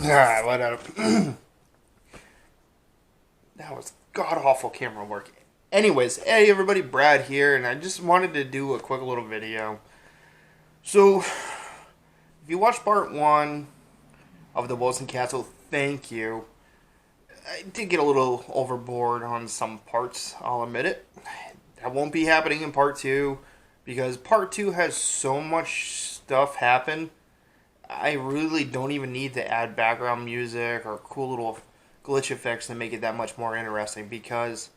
Ah, whatever. That was god awful camera work. Anyways, hey everybody, Brad here, and I just wanted to do a quick little video. So, if you watched part one of the Wilson Castle, thank you. I did get a little overboard on some parts, I'll admit it. That won't be happening in part two because part two has so much stuff happen. I really don't even need to add background music or cool little glitch effects to make it that much more interesting because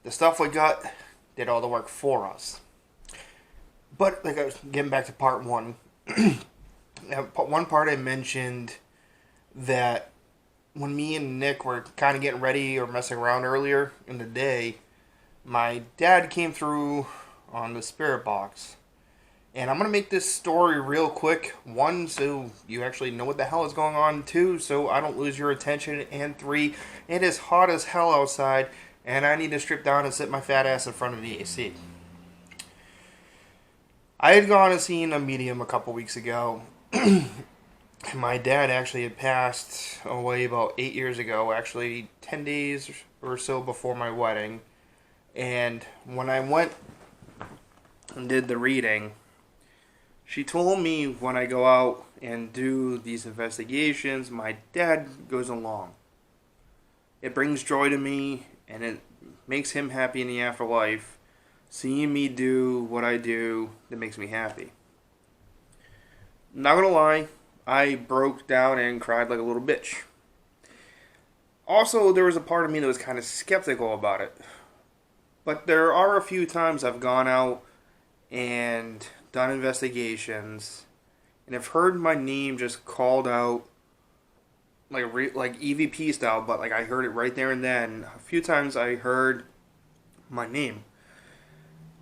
the stuff we got did all the work for us. But like I was getting back to part one, one part I mentioned that when me and Nick were kind of getting ready or messing around earlier in the day, my dad came through on the spirit box. And I'm going to make this story real quick. One, so you actually know what the hell is going on. Two, so I don't lose your attention. And three, it is hot as hell outside, and I need to strip down and sit my fat ass in front of the AC. I had gone and seen a medium a couple weeks ago. My dad actually had passed away about 8 years ago, actually 10 days or so before my wedding. And when I went and did the reading, she told me when I go out and do these investigations, my dad goes along. It brings joy to me, and it makes him happy in the afterlife. Seeing me do what I do, that makes me happy. Not gonna lie, I broke down and cried like a little bitch. Also, there was a part of me that was kind of skeptical about it. But there are a few times I've gone out and done investigations, and I've heard my name just called out like EVP style, but like I heard it right there and then. A few times I heard my name,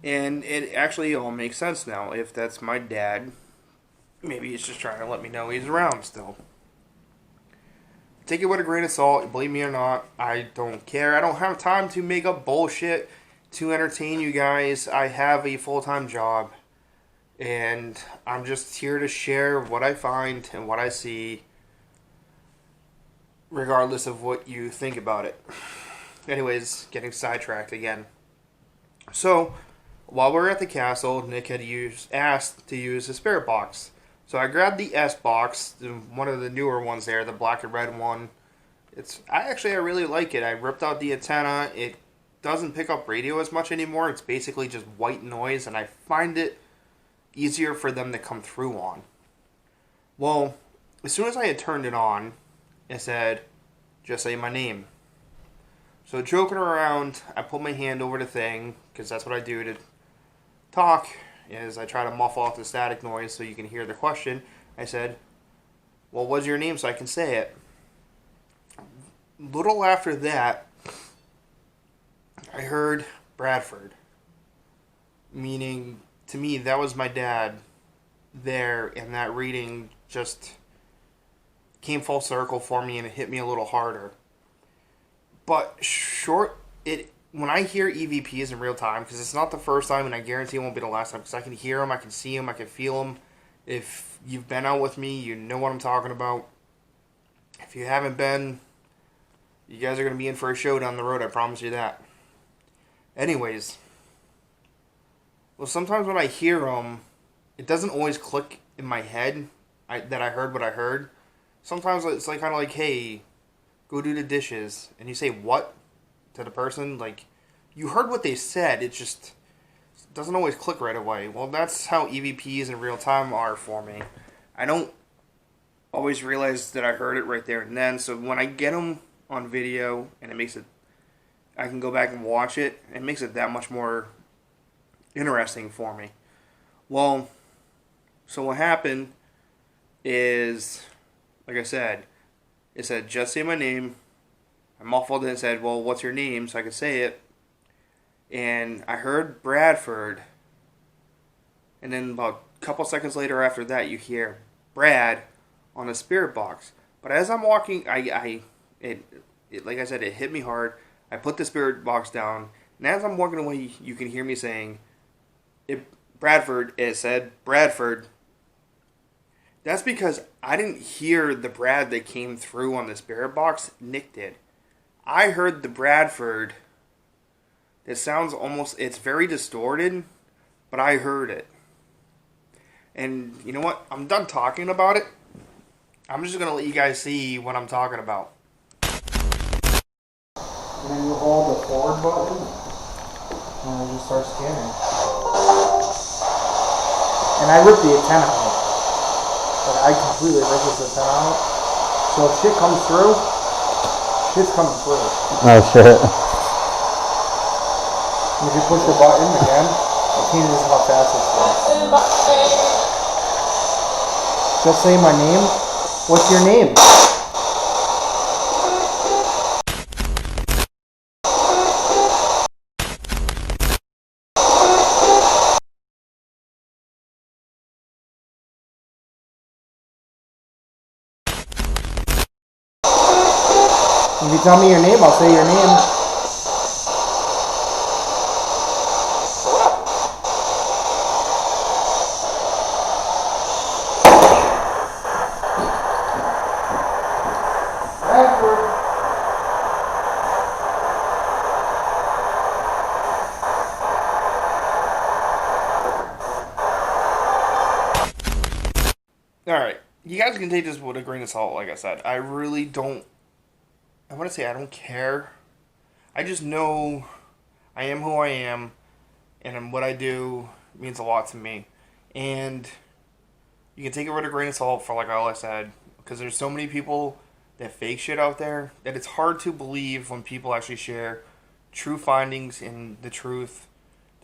and it actually all makes sense now. If that's my dad, maybe he's just trying to let me know he's around still. Take it with a grain of salt, believe me or not. I don't care. I don't have time to make up bullshit to entertain you guys. I have a full-time job. And I'm just here to share what I find and what I see, regardless of what you think about it. Anyways, getting sidetracked again. So, while we were at the castle, Nick had asked to use the spirit box. So I grabbed the S box, one of the newer ones there, the black and red one. I really like it. I ripped out the antenna. It doesn't pick up radio as much anymore. It's basically just white noise, and I find it easier for them to come through on. Well, as soon as I had turned it on, it said, just say my name. So joking around, I put my hand over the thing, because that's what I do to talk, is I try to muffle off the static noise so you can hear the question. I said, well, what's your name so I can say it? Little after that, I heard Bradford, meaning to me, that was my dad there, and that reading just came full circle for me, and it hit me a little harder. But when I hear EVPs in real time, because it's not the first time, and I guarantee it won't be the last time, because I can hear them, I can see them, I can feel them. If you've been out with me, you know what I'm talking about. If you haven't been, you guys are going to be in for a show down the road, I promise you that. Anyways, well, sometimes when I hear them, it doesn't always click in my head that I heard what I heard. Sometimes it's like kind of like, hey, go do the dishes. And you say, what? To the person. Like, you heard what they said. It just doesn't always click right away. Well, that's how EVPs in real time are for me. I don't always realize that I heard it right there and then. So when I get them on video and I can go back and watch it. It makes it that much more interesting for me. Well, so what happened is, like I said, it said, just say my name. I muffled it and said, well, what's your name? So I could say it. And I heard Bradford. And then about a couple seconds later after that, you hear Brad on the spirit box. But as I'm walking, it like I said, it hit me hard. I put the spirit box down. And as I'm walking away, you can hear me saying, it said Bradford. That's because I didn't hear the Brad that came through on the spirit box. Nick did. I heard the Bradford. It sounds almost, it's very distorted, but I heard it. And you know what? I'm done talking about it. I'm just going to let you guys see what I'm talking about. And then you hold the forward button, and it just starts scanning. And I ripped the antenna out. Like, I completely ripped this antenna out. So if shit comes through, shit's coming through. Oh shit. And if you push the button again, it changes how fast it's going. Just say my name. What's your name? If you tell me your name, I'll say your name. Alright, you guys can take this with a grain of salt, like I said. I really don't, I want to say I don't care. I just know I am who I am, and what I do means a lot to me. And you can take it with a grain of salt for like all I said, because there's so many people that fake shit out there that it's hard to believe when people actually share true findings and the truth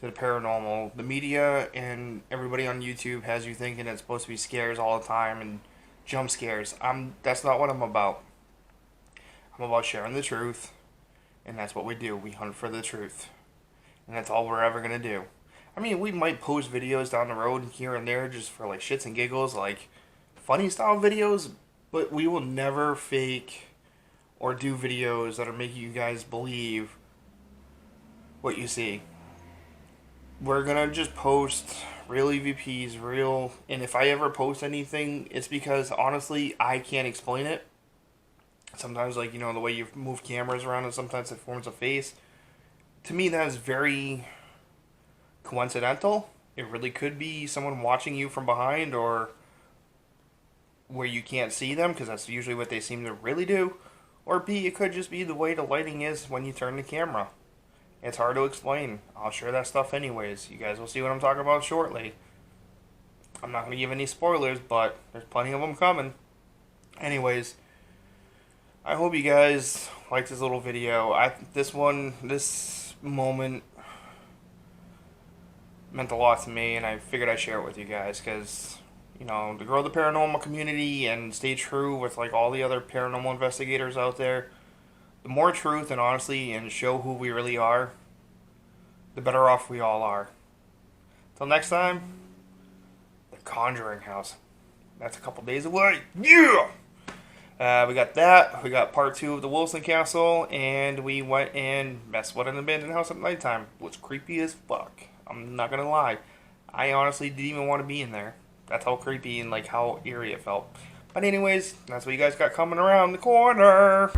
to the paranormal. The media and everybody on YouTube has you thinking it's supposed to be scares all the time and jump scares. That's not what I'm about. I'm about sharing the truth, and that's what we do. We hunt for the truth, and that's all we're ever gonna do. I mean, we might post videos down the road here and there just for like shits and giggles, like funny style videos, but we will never fake or do videos that are making you guys believe what you see. We're gonna just post real EVPs, real, and if I ever post anything, it's because honestly I can't explain it. Sometimes, like, you know, the way you move cameras around and sometimes it forms a face. To me, that is very coincidental. It really could be someone watching you from behind or where you can't see them, because that's usually what they seem to really do. Or B, it could just be the way the lighting is when you turn the camera. It's hard to explain. I'll share that stuff anyways. You guys will see what I'm talking about shortly. I'm not going to give any spoilers, but there's plenty of them coming. Anyways, I hope you guys like this little video. This moment meant a lot to me, and I figured I'd share it with you guys because, you know, to grow the paranormal community and stay true with like all the other paranormal investigators out there, the more truth and honesty and show who we really are, the better off we all are. Till next time, the Conjuring House. That's a couple days away. Yeah! We got that. We got part 2 of the Wilson Castle, and we went and messed with an abandoned house at nighttime. It was creepy as fuck. I'm not gonna lie. I honestly didn't even want to be in there. That's how creepy and like how eerie it felt. But anyways, that's what you guys got coming around the corner.